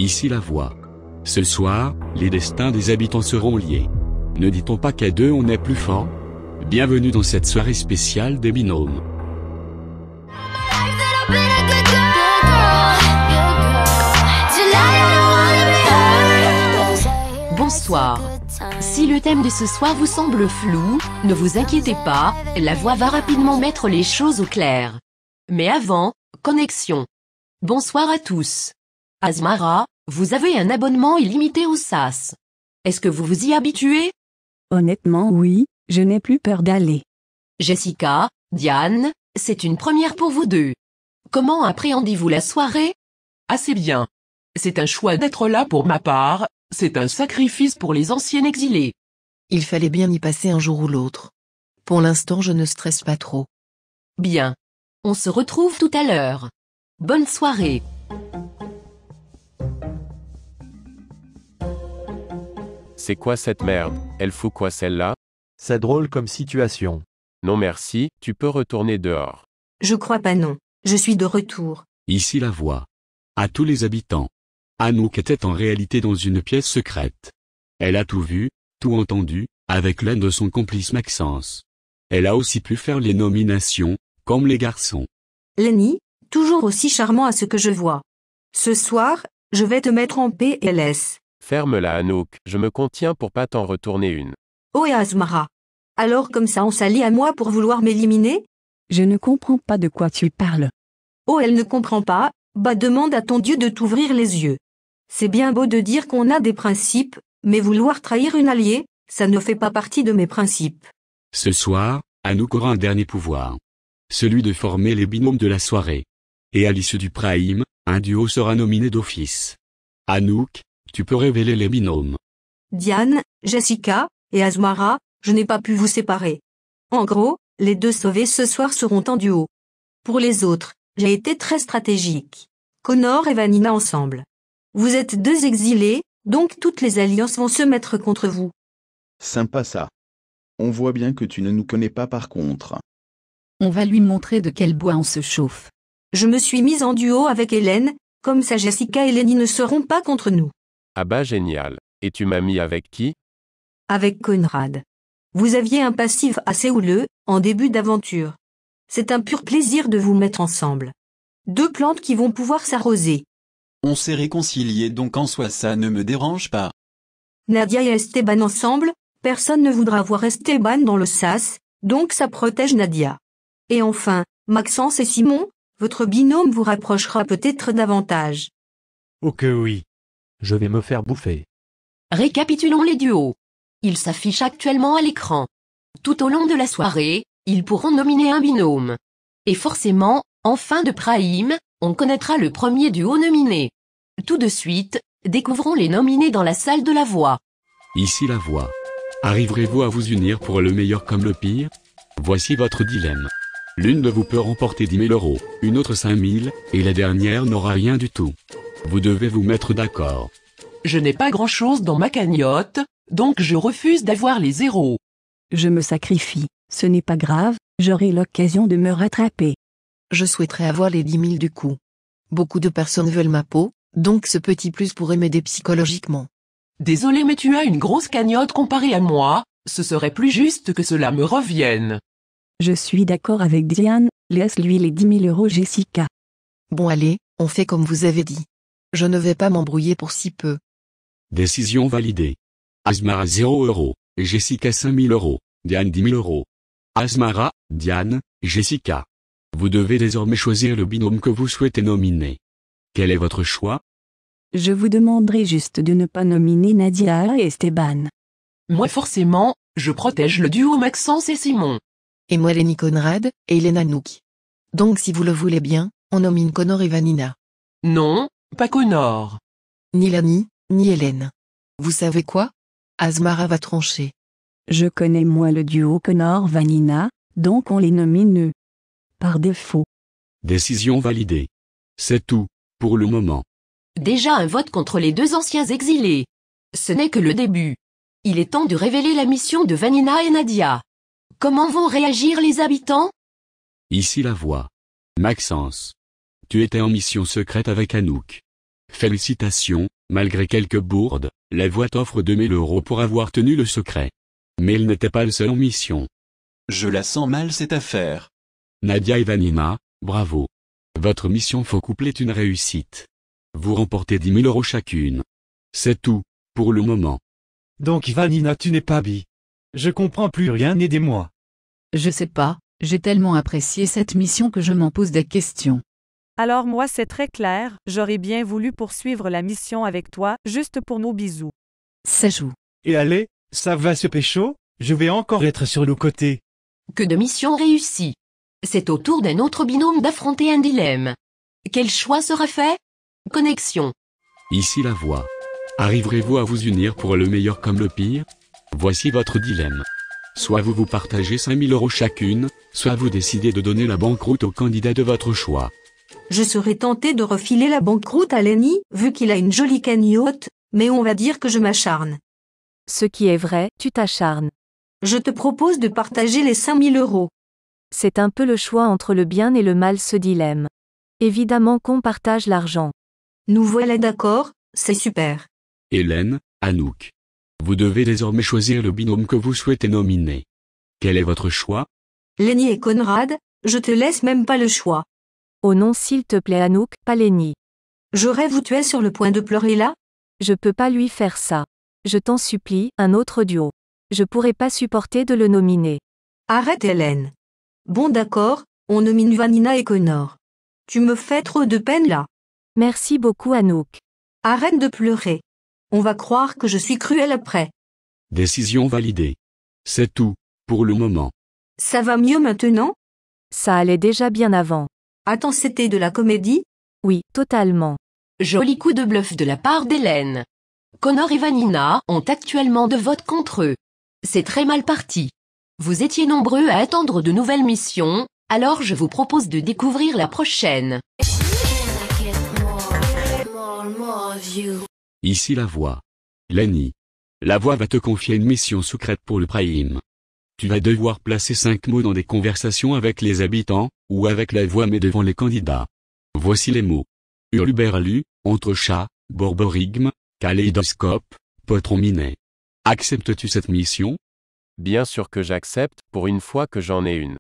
Ici la voix. Ce soir, les destins des habitants seront liés. Ne dit-on pas qu'à deux on est plus fort? Bienvenue dans cette soirée spéciale des binômes. Bonsoir. Si le thème de ce soir vous semble flou, ne vous inquiétez pas, la voix va rapidement mettre les choses au clair. Mais avant, connexion. Bonsoir à tous. Azmara, vous avez un abonnement illimité au SAS. Est-ce que vous vous y habituez? Honnêtement oui, je n'ai plus peur d'aller. Jessica, Diane, c'est une première pour vous deux. Comment appréhendez-vous la soirée? Assez bien. C'est un choix d'être là pour ma part, c'est un sacrifice pour les anciens exilés. Il fallait bien y passer un jour ou l'autre. Pour l'instant je ne stresse pas trop. Bien. On se retrouve tout à l'heure. Bonne soirée. C'est quoi cette merde? Elle fout quoi celle-là? C'est drôle comme situation. Non merci, tu peux retourner dehors. Je crois pas non. Je suis de retour. Ici la voix. À tous les habitants. Anouk était en réalité dans une pièce secrète. Elle a tout vu, tout entendu, avec l'aide de son complice Maxence. Elle a aussi pu faire les nominations, comme les garçons. Lenny, toujours aussi charmant à ce que je vois. Ce soir, je vais te mettre en PLS. Ferme-la Anouk, je me contiens pour pas t'en retourner une. Oh et Azmara. Alors comme ça on s'allie à moi pour vouloir m'éliminer? Je ne comprends pas de quoi tu parles. Oh elle ne comprend pas, bah demande à ton Dieu de t'ouvrir les yeux. C'est bien beau de dire qu'on a des principes, mais vouloir trahir une alliée, ça ne fait pas partie de mes principes. Ce soir, Anouk aura un dernier pouvoir. Celui de former les binômes de la soirée. Et à l'issue du prime, un duo sera nominé d'office. Anouk, tu peux révéler les binômes. Diane, Jessica, et Azmara, je n'ai pas pu vous séparer. En gros, les deux sauvés ce soir seront en duo. Pour les autres, j'ai été très stratégique. Connor et Vanina ensemble. Vous êtes deux exilés, donc toutes les alliances vont se mettre contre vous. Sympa ça. On voit bien que tu ne nous connais pas par contre. On va lui montrer de quel bois on se chauffe. Je me suis mise en duo avec Hélène, comme ça Jessica et Lenny ne seront pas contre nous. Ah bah génial. Et tu m'as mis avec qui? Avec Conrad. Vous aviez un passif assez houleux, en début d'aventure. C'est un pur plaisir de vous mettre ensemble. Deux plantes qui vont pouvoir s'arroser. On s'est réconciliés donc en soi ça ne me dérange pas. Nadia et Esteban ensemble, personne ne voudra voir Esteban dans le sas, donc ça protège Nadia. Et enfin, Maxence et Simon, votre binôme vous rapprochera peut-être davantage. Oh que oui. Je vais me faire bouffer. Récapitulons les duos. Ils s'affichent actuellement à l'écran. Tout au long de la soirée, ils pourront nominer un binôme. Et forcément, en fin de prime, on connaîtra le premier duo nominé. Tout de suite, découvrons les nominés dans la salle de la voix. Ici la voix. Arriverez-vous à vous unir pour le meilleur comme le pire? Voici votre dilemme. L'une de vous peut remporter 10 000 €, une autre 5 000, et la dernière n'aura rien du tout. Vous devez vous mettre d'accord. Je n'ai pas grand-chose dans ma cagnotte, donc je refuse d'avoir les zéros. Je me sacrifie, ce n'est pas grave, j'aurai l'occasion de me rattraper. Je souhaiterais avoir les 10 000 du coup. Beaucoup de personnes veulent ma peau, donc ce petit plus pourrait m'aider psychologiquement. Désolé mais tu as une grosse cagnotte comparée à moi, ce serait plus juste que cela me revienne. Je suis d'accord avec Diane, laisse-lui les 10 000 € Jessica. Bon allez, on fait comme vous avez dit. Je ne vais pas m'embrouiller pour si peu. Décision validée. Azmara 0 €, Jessica 5 000 €, Diane 10 000 €. Azmara, Diane, Jessica. Vous devez désormais choisir le binôme que vous souhaitez nominer. Quel est votre choix? Je vous demanderai juste de ne pas nominer Nadia et Esteban. Moi forcément, je protège le duo Maxence et Simon. Et moi Lenny Conrad, et Hélène Anouk. Donc si vous le voulez bien, on nomine Connor et Vanina. Non, pas Connor. Ni Lenny, ni Hélène. Vous savez quoi? Azmara va trancher. Je connais moi le duo Connor-Vanina, donc on les nomine eux. Par défaut. Décision validée. C'est tout, pour le moment. Déjà un vote contre les deux anciens exilés. Ce n'est que le début. Il est temps de révéler la mission de Vanina et Nadia. Comment vont réagir les habitants? Ici la voix. Maxence. Tu étais en mission secrète avec Anouk. Félicitations, malgré quelques bourdes, la voix t'offre 2000 € pour avoir tenu le secret. Mais il n'était pas le seul en mission. Je la sens mal cette affaire. Nadia et Vanina, bravo. Votre mission faux couple est une réussite. Vous remportez 10 000 € chacune. C'est tout, pour le moment. Donc Vanina, tu n'es pas bi. Je comprends plus rien, aidez-moi. Je sais pas, j'ai tellement apprécié cette mission que je m'en pose des questions. Alors moi c'est très clair, j'aurais bien voulu poursuivre la mission avec toi, juste pour nos bisous. Ça joue. Et allez, ça va se pécho, je vais encore être sur le côté. Que de mission réussie. C'est au tour d'un autre binôme d'affronter un dilemme. Quel choix sera fait? Connexion. Ici la voix. Arriverez-vous à vous unir pour le meilleur comme le pire? Voici votre dilemme. Soit vous vous partagez 5 000 € chacune, soit vous décidez de donner la banqueroute au candidat de votre choix. Je serais tenté de refiler la banqueroute à Lenny, vu qu'il a une jolie cagnotte, mais on va dire que je m'acharne. Ce qui est vrai, tu t'acharnes. Je te propose de partager les 5 000 €. C'est un peu le choix entre le bien et le mal, ce dilemme. Évidemment qu'on partage l'argent. Nous voilà d'accord, c'est super. Hélène, Anouk. Vous devez désormais choisir le binôme que vous souhaitez nominer. Quel est votre choix? Lenny et Conrad, je te laisse même pas le choix. Oh non, s'il te plaît Anouk, pas Lenny. Je rêve où tu es sur le point de pleurer là? Je peux pas lui faire ça. Je t'en supplie, un autre duo. Je pourrais pas supporter de le nominer. Arrête Hélène. Bon d'accord, on nomine Vanina et Connor. Tu me fais trop de peine là. Merci beaucoup Anouk. Arrête de pleurer. On va croire que je suis cruelle après. Décision validée. C'est tout, pour le moment. Ça va mieux maintenant? Ça allait déjà bien avant. Attends, c'était de la comédie? Oui, totalement. Joli coup de bluff de la part d'Hélène. Connor et Vanina ont actuellement 2 votes contre eux. C'est très mal parti. Vous étiez nombreux à attendre de nouvelles missions, alors je vous propose de découvrir la prochaine. Ici la voix. Lenny. La voix va te confier une mission secrète pour le Prime. Tu vas devoir placer 5 mots dans des conversations avec les habitants, ou avec la voix mais devant les candidats. Voici les mots. Hurluberlu, entrechat, borborigme, kaléidoscope, potron minet. Acceptes-tu cette mission? Bien sûr que j'accepte, pour une fois que j'en ai une.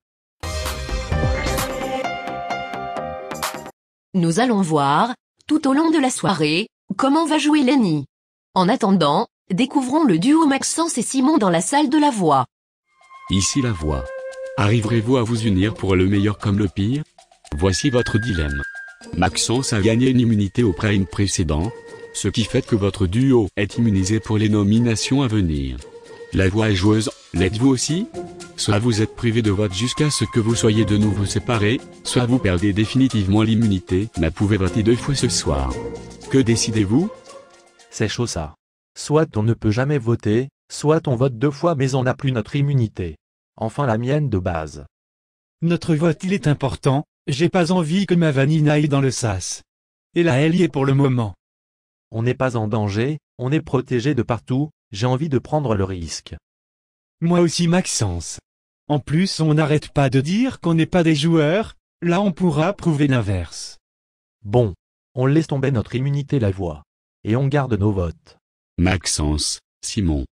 Nous allons voir, tout au long de la soirée, comment va jouer Lenny. En attendant, découvrons le duo Maxence et Simon dans la salle de la voix. Ici la voix. Arriverez-vous à vous unir pour le meilleur comme le pire? Voici votre dilemme. Maxence a gagné une immunité au Prime précédent, ce qui fait que votre duo est immunisé pour les nominations à venir. La voix est joueuse, l'êtes-vous aussi? Soit vous êtes privé de vote jusqu'à ce que vous soyez de nouveau séparés, soit vous perdez définitivement l'immunité mais pouvez voter 2 fois ce soir. Que décidez-vous? C'est chaud ça. Soit on ne peut jamais voter, soit on vote 2 fois mais on n'a plus notre immunité. Enfin la mienne de base. Notre vote il est important, j'ai pas envie que ma Vanina aille dans le sas. Et là elle y est pour le moment. On n'est pas en danger, on est protégé de partout, j'ai envie de prendre le risque. Moi aussi Maxence. En plus on n'arrête pas de dire qu'on n'est pas des joueurs, là on pourra prouver l'inverse. Bon. On laisse tomber notre immunité la voix. Et on garde nos votes. Maxence, Simon.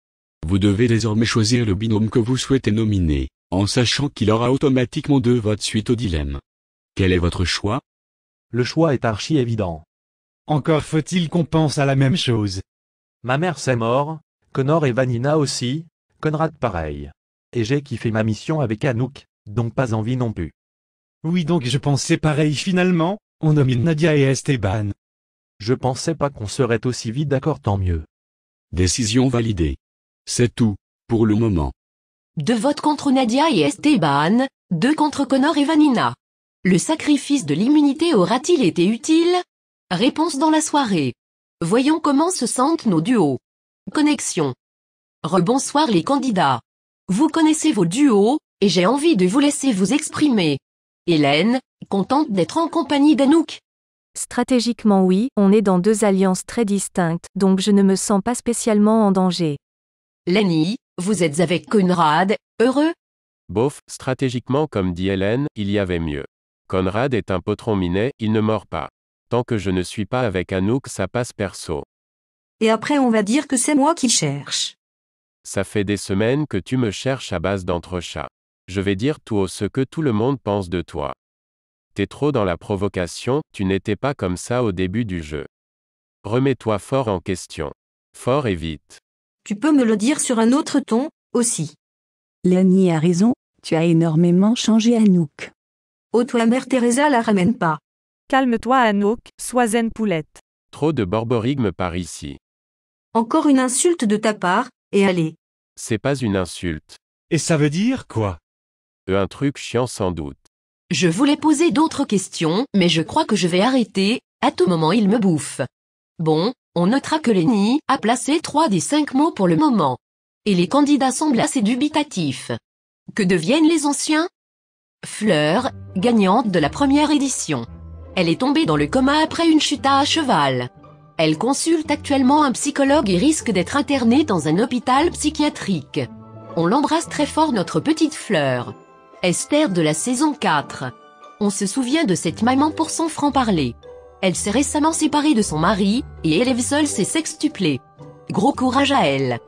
Vous devez désormais choisir le binôme que vous souhaitez nominer, en sachant qu'il aura automatiquement 2 votes suite au dilemme. Quel est votre choix? Le choix est archi évident. Encore faut-il qu'on pense à la même chose. Ma mère c'est mort, Connor et Vanina aussi, Conrad pareil. Et j'ai kiffé ma mission avec Anouk, donc pas envie non plus. Oui donc je pensais pareil finalement, on nomine Nadia et Esteban. Je pensais pas qu'on serait aussi vite d'accord, tant mieux. Décision validée. C'est tout, pour le moment. 2 votes contre Nadia et Esteban, 2 contre Connor et Vanina. Le sacrifice de l'immunité aura-t-il été utile? Réponse dans la soirée. Voyons comment se sentent nos duos. Connexion. Rebonsoir les candidats. Vous connaissez vos duos, et j'ai envie de vous laisser vous exprimer. Hélène, contente d'être en compagnie d'Anouk? Stratégiquement oui, on est dans 2 alliances très distinctes, donc je ne me sens pas spécialement en danger. Lenny, vous êtes avec Conrad, heureux? Bof, stratégiquement comme dit Hélène, il y avait mieux. Conrad est un potron minet, il ne mord pas. Tant que je ne suis pas avec Anouk, ça passe perso. Et après on va dire que c'est moi qui cherche. Ça fait des semaines que tu me cherches à base d'entrechats. Je vais dire tout haut ce que tout le monde pense de toi. T'es trop dans la provocation, tu n'étais pas comme ça au début du jeu. Remets-toi fort en question. Fort et vite. Tu peux me le dire sur un autre ton, aussi. Lenny a raison, tu as énormément changé Anouk. Oh toi mère Teresa la ramène pas. Calme-toi Anouk, sois zen poulette. Trop de borborigme par ici. Encore une insulte de ta part, et allez. C'est pas une insulte. Et ça veut dire quoi? Un truc chiant sans doute. Je voulais poser d'autres questions, mais je crois que je vais arrêter, à tout moment il me bouffe. Bon, on notera que Lenny a placé 3 des 5 mots pour le moment. Et les candidats semblent assez dubitatifs. Que deviennent les anciens? Fleur, gagnante de la première édition. Elle est tombée dans le coma après une chute à cheval. Elle consulte actuellement un psychologue et risque d'être internée dans un hôpital psychiatrique. On l'embrasse très fort notre petite Fleur. Esther de la saison 4. On se souvient de cette maman pour son franc-parler. Elle s'est récemment séparée de son mari, et élève seule ses sextuplés. Gros courage à elle.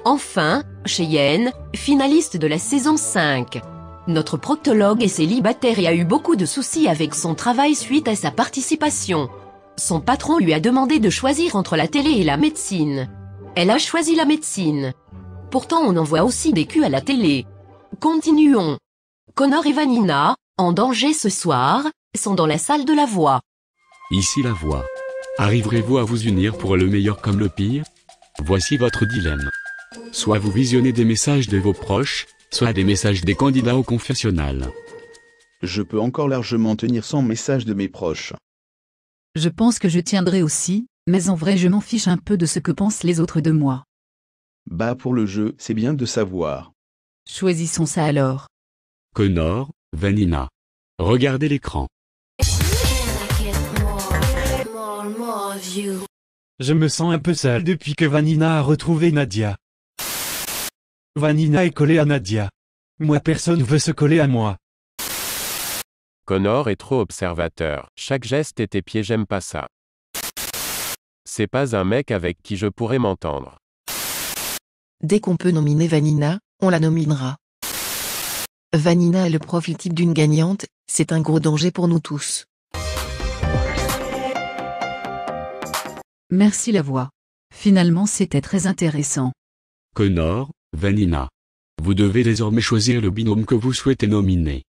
Enfin, Cheyenne, finaliste de la saison 5. Notre proctologue est célibataire et a eu beaucoup de soucis avec son travail suite à sa participation. Son patron lui a demandé de choisir entre la télé et la médecine. Elle a choisi la médecine. Pourtant on en voit aussi des culs à la télé. Continuons. Connor et Vanina, en danger ce soir, sont dans la salle de la voix. Ici la voix. Arriverez-vous à vous unir pour le meilleur comme le pire? Voici votre dilemme. Soit vous visionnez des messages de vos proches, soit des messages des candidats au confessionnal. Je peux encore largement tenir sans message de mes proches. Je pense que je tiendrai aussi, mais en vrai je m'en fiche un peu de ce que pensent les autres de moi. Bah pour le jeu, c'est bien de savoir. Choisissons ça alors. Connor, Vanina. Regardez l'écran. Je me sens un peu seul depuis que Vanina a retrouvé Nadia. Vanina est collée à Nadia. Moi personne veut se coller à moi. Connor est trop observateur. Chaque geste est épié, j'aime pas ça. C'est pas un mec avec qui je pourrais m'entendre. Dès qu'on peut nominer Vanina, on la nominera. Vanina est le profil type d'une gagnante, c'est un gros danger pour nous tous. Merci la voix. Finalement c'était très intéressant. Connor, Vanina. Vous devez désormais choisir le binôme que vous souhaitez nominer.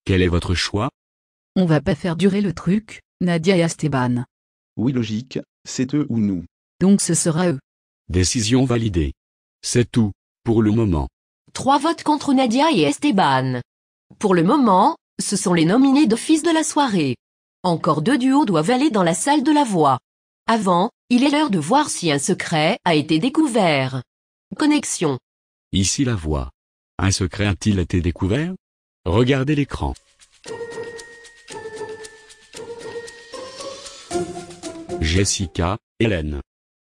Quel est votre choix? On va pas faire durer le truc, Nadia et Esteban. Oui logique, c'est eux ou nous. Donc ce sera eux. Décision validée. C'est tout, pour le moment. 3 votes contre Nadia et Esteban. Pour le moment, ce sont les nominés d'office de la soirée. Encore 2 duos doivent aller dans la salle de la voix. Avant, il est l'heure de voir si un secret a été découvert. Connexion. Ici la voix. Un secret a-t-il été découvert? Regardez l'écran. Jessica, Hélène.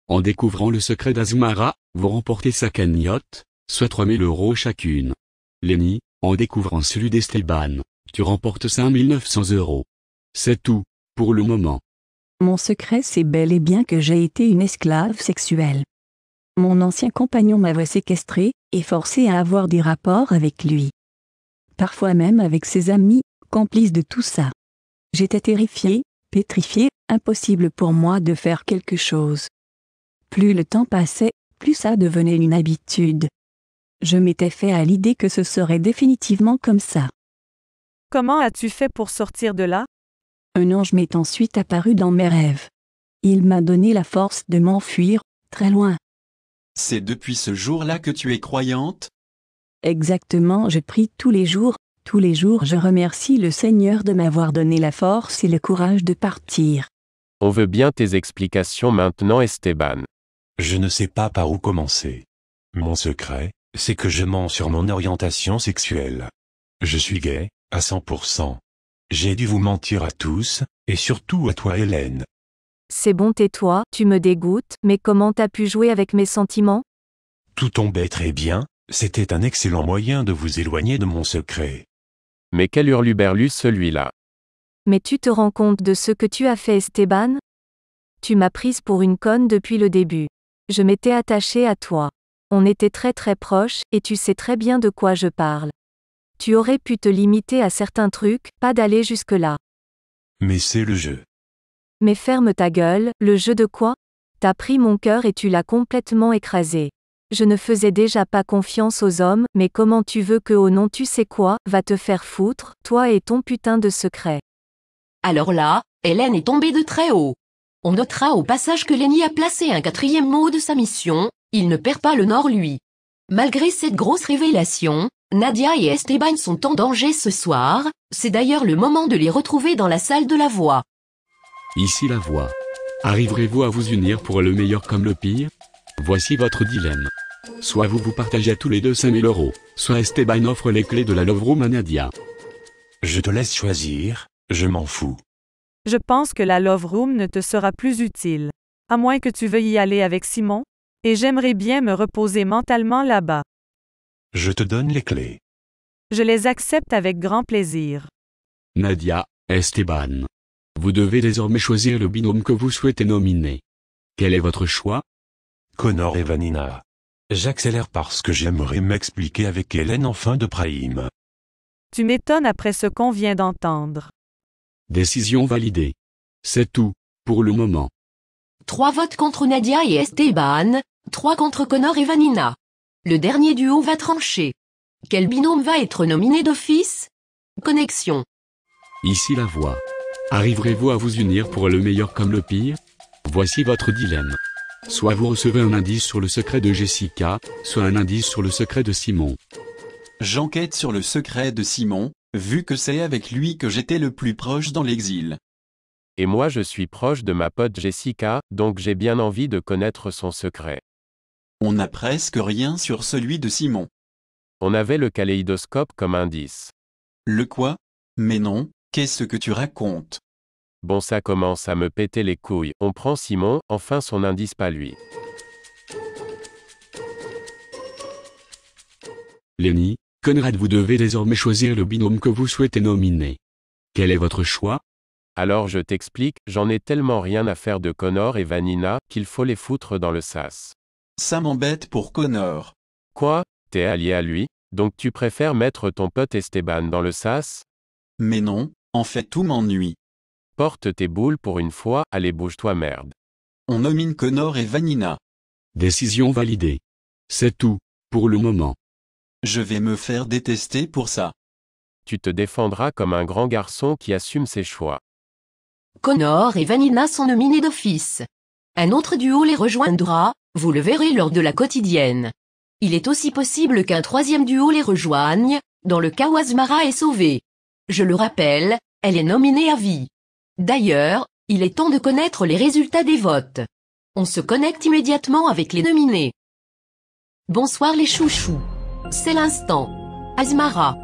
En découvrant le secret d'Azumara, vous remportez sa cagnotte, soit 3000 € chacune. Lenny, en découvrant celui d'Esteban, tu remportes 5900 €. C'est tout, pour le moment. Mon secret c'est bel et bien que j'ai été une esclave sexuelle. Mon ancien compagnon m'avait séquestré, et forcé à avoir des rapports avec lui. Parfois même avec ses amis, complices de tout ça. J'étais terrifiée, pétrifiée, impossible pour moi de faire quelque chose. Plus le temps passait, plus ça devenait une habitude. Je m'étais fait à l'idée que ce serait définitivement comme ça. Comment as-tu fait pour sortir de là? Un ange m'est ensuite apparu dans mes rêves. Il m'a donné la force de m'enfuir, très loin. C'est depuis ce jour-là que tu es croyante? Exactement, je prie tous les jours je remercie le Seigneur de m'avoir donné la force et le courage de partir. On veut bien tes explications maintenant, Esteban. Je ne sais pas par où commencer. Mon secret, c'est que je mens sur mon orientation sexuelle. Je suis gay, à 100%. J'ai dû vous mentir à tous, et surtout à toi Hélène. C'est bon tais-toi, tu me dégoûtes, mais comment t'as pu jouer avec mes sentiments? Tout tombait très bien, c'était un excellent moyen de vous éloigner de mon secret. Mais quel hurluberlu celui-là. Mais tu te rends compte de ce que tu as fait, Esteban? Tu m'as prise pour une conne depuis le début. Je m'étais attachée à toi. On était très très proches, et tu sais très bien de quoi je parle. Tu aurais pu te limiter à certains trucs, pas d'aller jusque-là. Mais c'est le jeu. Mais ferme ta gueule, le jeu de quoi? T'as pris mon cœur et tu l'as complètement écrasé. Je ne faisais déjà pas confiance aux hommes, mais comment tu veux que au nom tu sais quoi, va te faire foutre, toi et ton putain de secret. Alors là, Hélène est tombée de très haut. On notera au passage que Lenny a placé un 4e mot de sa mission, il ne perd pas le nord lui. Malgré cette grosse révélation, Nadia et Esteban sont en danger ce soir, c'est d'ailleurs le moment de les retrouver dans la salle de la voix. Ici la voix. Arriverez-vous à vous unir pour le meilleur comme le pire? Voici votre dilemme. Soit vous partagez tous les deux 5000 €, soit Esteban offre les clés de la Love Room à Nadia. Je te laisse choisir, je m'en fous. Je pense que la Love Room ne te sera plus utile. À moins que tu veuilles y aller avec Simon. Et j'aimerais bien me reposer mentalement là-bas. Je te donne les clés. Je les accepte avec grand plaisir. Nadia, Esteban. Vous devez désormais choisir le binôme que vous souhaitez nominer. Quel est votre choix? Connor et Vanina. J'accélère parce que j'aimerais m'expliquer avec Hélène en fin de prime. Tu m'étonnes après ce qu'on vient d'entendre. Décision validée. C'est tout, pour le moment. 3 votes contre Nadia et Esteban, 3 contre Connor et Vanina. Le dernier duo va trancher. Quel binôme va être nominé d'office? Connexion. Ici la voix. Arriverez-vous à vous unir pour le meilleur comme le pire? Voici votre dilemme. Soit vous recevez un indice sur le secret de Jessica, soit un indice sur le secret de Simon. J'enquête sur le secret de Simon, vu que c'est avec lui que j'étais le plus proche dans l'exil. Et moi je suis proche de ma pote Jessica, donc j'ai bien envie de connaître son secret. On n'a presque rien sur celui de Simon. On avait le kaléidoscope comme indice. Le quoi? Mais non, qu'est-ce que tu racontes? Bon, ça commence à me péter les couilles. On prend Simon, enfin son indice pas lui. Lenny, Conrad, vous devez désormais choisir le binôme que vous souhaitez nominer. Quel est votre choix? Alors je t'explique, j'en ai tellement rien à faire de Connor et Vanina, qu'il faut les foutre dans le sas. Ça m'embête pour Connor. Quoi? T'es allié à lui? Donc tu préfères mettre ton pote Esteban dans le sas? Mais non, en fait tout m'ennuie. Porte tes boules pour une fois, allez bouge-toi merde. On nomine Connor et Vanina. Décision validée. C'est tout, pour le moment. Je vais me faire détester pour ça. Tu te défendras comme un grand garçon qui assume ses choix. Connor et Vanina sont nominés d'office. Un autre duo les rejoindra, vous le verrez lors de la quotidienne. Il est aussi possible qu'un 3e duo les rejoigne, dans le cas où Asmara est sauvée. Je le rappelle, elle est nominée à vie. D'ailleurs, il est temps de connaître les résultats des votes. On se connecte immédiatement avec les nominés. Bonsoir les chouchous. C'est l'instant. Asmara.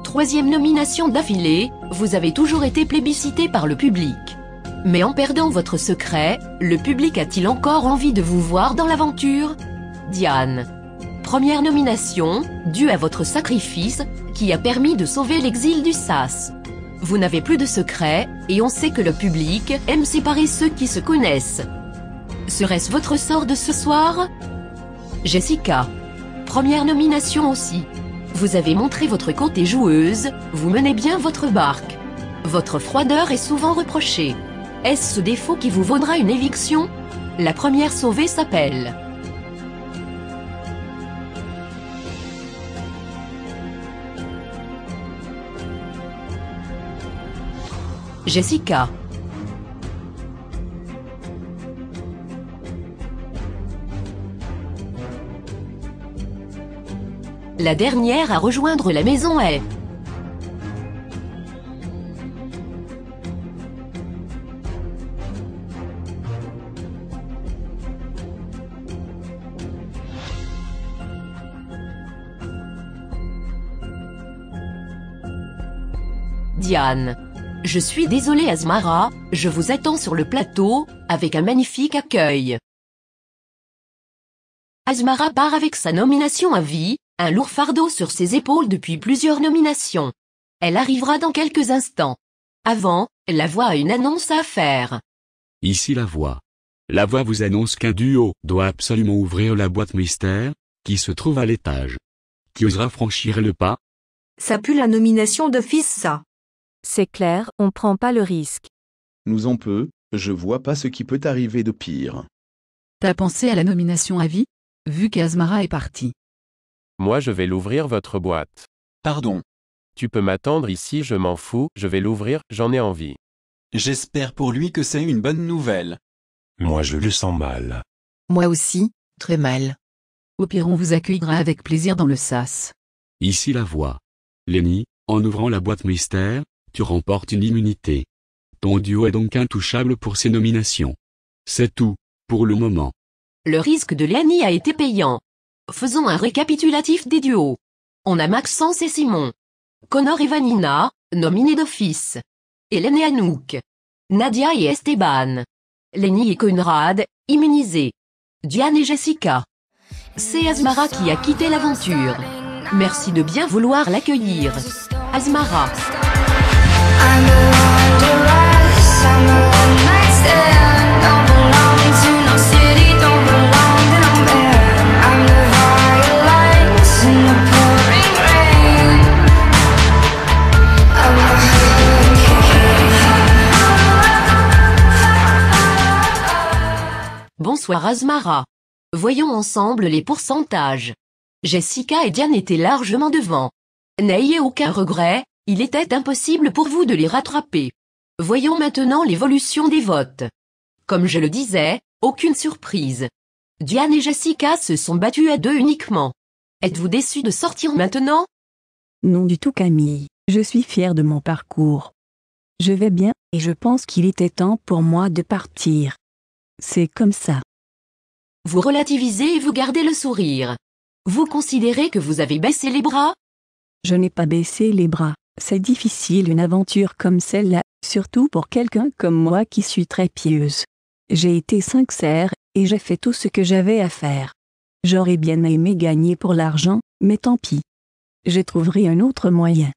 3e nomination d'affilée, vous avez toujours été plébiscité par le public. Mais en perdant votre secret, le public a-t-il encore envie de vous voir dans l'aventure? Diane. 1re nomination, due à votre sacrifice, qui a permis de sauver l'exil du sas. Vous n'avez plus de secret, et on sait que le public aime séparer ceux qui se connaissent. Serait-ce votre sort de ce soir? Jessica. 1re nomination aussi. Vous avez montré votre côté joueuse, vous menez bien votre barque. Votre froideur est souvent reprochée. Est-ce ce défaut qui vous vaudra une éviction? La première sauvée s'appelle Jessica. La dernière à rejoindre la maison est Diane. Je suis désolée Asmara, je vous attends sur le plateau, avec un magnifique accueil. Asmara part avec sa nomination à vie, un lourd fardeau sur ses épaules depuis plusieurs nominations. Elle arrivera dans quelques instants. Avant, la voix a une annonce à faire. Ici la voix. La voix vous annonce qu'un duo doit absolument ouvrir la boîte mystère, qui se trouve à l'étage. Qui osera franchir le pas? Ça pue la nomination d'office, ça. C'est clair, on prend pas le risque. Nous en peut, je vois pas ce qui peut arriver de pire. T'as pensé à la nomination à vie? Vu qu'Azmara est partie. Moi je vais l'ouvrir votre boîte. Pardon. Tu peux m'attendre ici, je m'en fous, je vais l'ouvrir, j'en ai envie. J'espère pour lui que c'est une bonne nouvelle. Moi je le sens mal. Moi aussi, très mal. Au pire on vous accueillera avec plaisir dans le sas. Ici la voix. Lenny, en ouvrant la boîte mystère, tu remportes une immunité. Ton duo est donc intouchable pour ces nominations. C'est tout, pour le moment. Le risque de Lenny a été payant. Faisons un récapitulatif des duos. On a Maxence et Simon. Connor et Vanina, nominés d'office. Hélène et Anouk. Nadia et Esteban. Lenny et Conrad, immunisés. Diane et Jessica. C'est Azmara qui a quitté l'aventure. Merci de bien vouloir l'accueillir. Azmara. Bonsoir Azmara. Voyons ensemble les pourcentages. Jessica et Diane étaient largement devant. N'ayez aucun regret, il était impossible pour vous de les rattraper. Voyons maintenant l'évolution des votes. Comme je le disais, aucune surprise. Diane et Jessica se sont battues à 2 uniquement. Êtes-vous déçus de sortir maintenant? Non du tout Camille, je suis fière de mon parcours. Je vais bien, et je pense qu'il était temps pour moi de partir. C'est comme ça. Vous relativisez et vous gardez le sourire. Vous considérez que vous avez baissé les bras? Je n'ai pas baissé les bras. C'est difficile une aventure comme celle-là, surtout pour quelqu'un comme moi qui suis très pieuse. J'ai été sincère, et j'ai fait tout ce que j'avais à faire. J'aurais bien aimé gagner pour l'argent, mais tant pis. Je trouverai un autre moyen.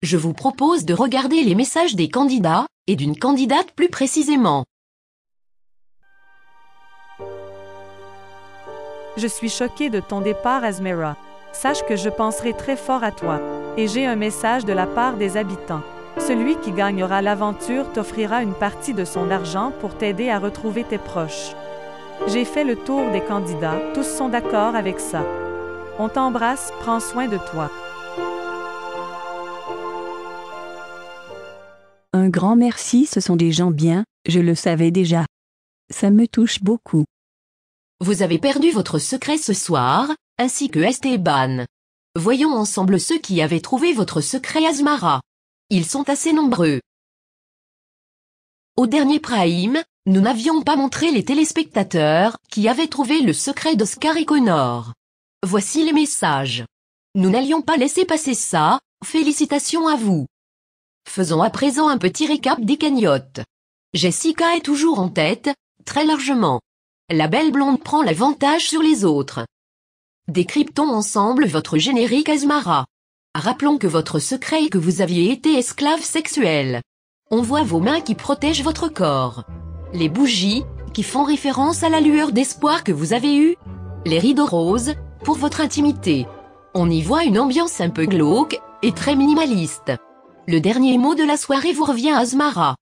Je vous propose de regarder les messages des candidats, et d'une candidate plus précisément. Je suis choquée de ton départ, Azmara. Sache que je penserai très fort à toi. Et j'ai un message de la part des habitants. Celui qui gagnera l'aventure t'offrira une partie de son argent pour t'aider à retrouver tes proches. J'ai fait le tour des candidats, tous sont d'accord avec ça. On t'embrasse, prends soin de toi. Un grand merci, ce sont des gens bien, je le savais déjà. Ça me touche beaucoup. Vous avez perdu votre secret ce soir, ainsi que Esteban. Voyons ensemble ceux qui avaient trouvé votre secret Azmara. Ils sont assez nombreux. Au dernier Prime, nous n'avions pas montré les téléspectateurs qui avaient trouvé le secret d'Oscar et Connor. Voici les messages. Nous n'allions pas laisser passer ça, félicitations à vous. Faisons à présent un petit récap des cagnottes. Jessica est toujours en tête, très largement. La belle blonde prend l'avantage sur les autres. Décryptons ensemble votre générique Azmara. Rappelons que votre secret est que vous aviez été esclave sexuel. On voit vos mains qui protègent votre corps. Les bougies, qui font référence à la lueur d'espoir que vous avez eue. Les rideaux roses, pour votre intimité. On y voit une ambiance un peu glauque, et très minimaliste. Le dernier mot de la soirée vous revient Azmara.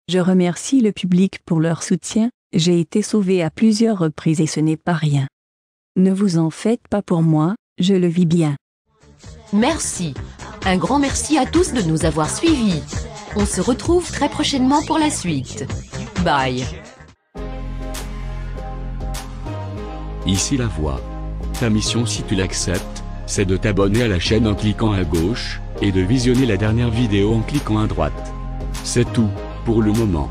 Je remercie le public pour leur soutien, j'ai été sauvée à plusieurs reprises et ce n'est pas rien. Ne vous en faites pas pour moi, je le vis bien. Merci. Un grand merci à tous de nous avoir suivis. On se retrouve très prochainement pour la suite. Bye. Ici la voix. Ta mission si tu l'acceptes, c'est de t'abonner à la chaîne en cliquant à gauche, et de visionner la dernière vidéo en cliquant à droite. C'est tout, pour le moment.